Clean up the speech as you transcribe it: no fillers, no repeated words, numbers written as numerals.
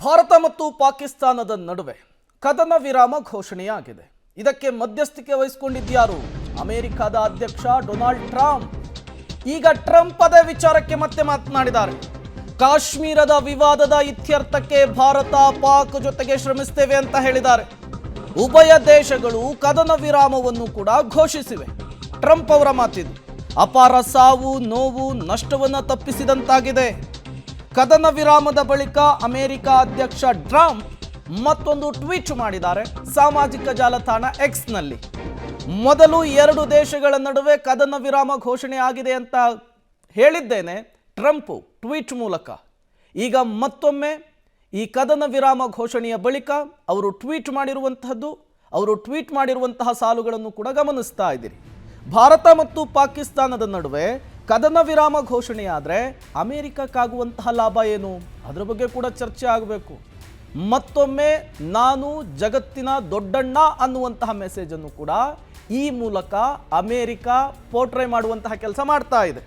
ಭಾರತ ಮತ್ತು ಪಾಕಿಸ್ತಾನದ ನಡುವೆ ಕದನ ವಿರಾಮ ಘೋಷಣೆಯಾಗಿದೆ. ಇದಕ್ಕೆ ಮಧ್ಯಸ್ಥಿಕೆ ವಹಿಸಿಕೊಂಡಿದ್ಯಾರು? ಅಮೆರಿಕದ ಅಧ್ಯಕ್ಷ ಡೊನಾಲ್ಡ್ ಟ್ರಂಪ್. ಈಗ ಟ್ರಂಪ್ ಅದೇ ವಿಚಾರಕ್ಕೆ ಮತ್ತೆ ಮಾತನಾಡಿದ್ದಾರೆ. ಕಾಶ್ಮೀರದ ವಿವಾದದ ಇತ್ಯರ್ಥಕ್ಕೆ ಭಾರತ ಪಾಕ್ ಜೊತೆಗೆ ಶ್ರಮಿಸುತ್ತೇವೆ ಅಂತ ಹೇಳಿದ್ದಾರೆ. ಉಭಯ ದೇಶಗಳು ಕದನ ವಿರಾಮವನ್ನು ಕೂಡ ಘೋಷಿಸಿವೆ. ಟ್ರಂಪ್ ಅವರ ಮಾತಿದು. ಅಪಾರ ಸಾವು ನೋವು ನಷ್ಟವನ್ನು ತಪ್ಪಿಸಿದಂತಾಗಿದೆ. ಕದನ ವಿರಾಮದ ಬಳಿಕ ಅಮೆರಿಕ ಅಧ್ಯಕ್ಷ ಟ್ರಂಪ್ ಮತ್ತೊಂದು ಟ್ವೀಟ್ ಮಾಡಿದ್ದಾರೆ ಸಾಮಾಜಿಕ ಜಾಲತಾಣ ಎಕ್ಸ್ನಲ್ಲಿ. ಮೊದಲು ಎರಡು ದೇಶಗಳ ನಡುವೆ ಕದನ ವಿರಾಮ ಘೋಷಣೆ ಆಗಿದೆ ಅಂತ ಹೇಳಿದ್ದೇನೆ ಟ್ರಂಪ್ ಟ್ವೀಟ್ ಮೂಲಕ. ಈಗ ಮತ್ತೊಮ್ಮೆ ಈ ಕದನ ವಿರಾಮ ಘೋಷಣೆಯ ಬಳಿಕ ಅವರು ಟ್ವೀಟ್ ಮಾಡಿರುವಂತಹ ಸಾಲುಗಳನ್ನು ಕೂಡ ಗಮನಿಸ್ತಾ ಇದ್ದೀರಿ. ಭಾರತ ಮತ್ತು ಪಾಕಿಸ್ತಾನದ ನಡುವೆ ಕದನ ವಿರಾಮ ಘೋಷಣೆಯಾದರೆ ಅಮೆರಿಕಕ್ಕಾಗುವಂತಹ ಲಾಭ ಏನು? ಅದರ ಬಗ್ಗೆ ಕೂಡ ಚರ್ಚೆ ಆಗಬೇಕು. ಮತ್ತೊಮ್ಮೆ ನಾನು ಜಗತ್ತಿನ ದೊಡ್ಡಣ್ಣ ಅನ್ನುವಂತಹ ಮೆಸೇಜನ್ನು ಕೂಡ ಈ ಮೂಲಕ ಅಮೆರಿಕ ಪೋರ್ಟ್ರೇ ಮಾಡುವಂತಹ ಕೆಲಸ ಮಾಡ್ತಾ ಇದೆ.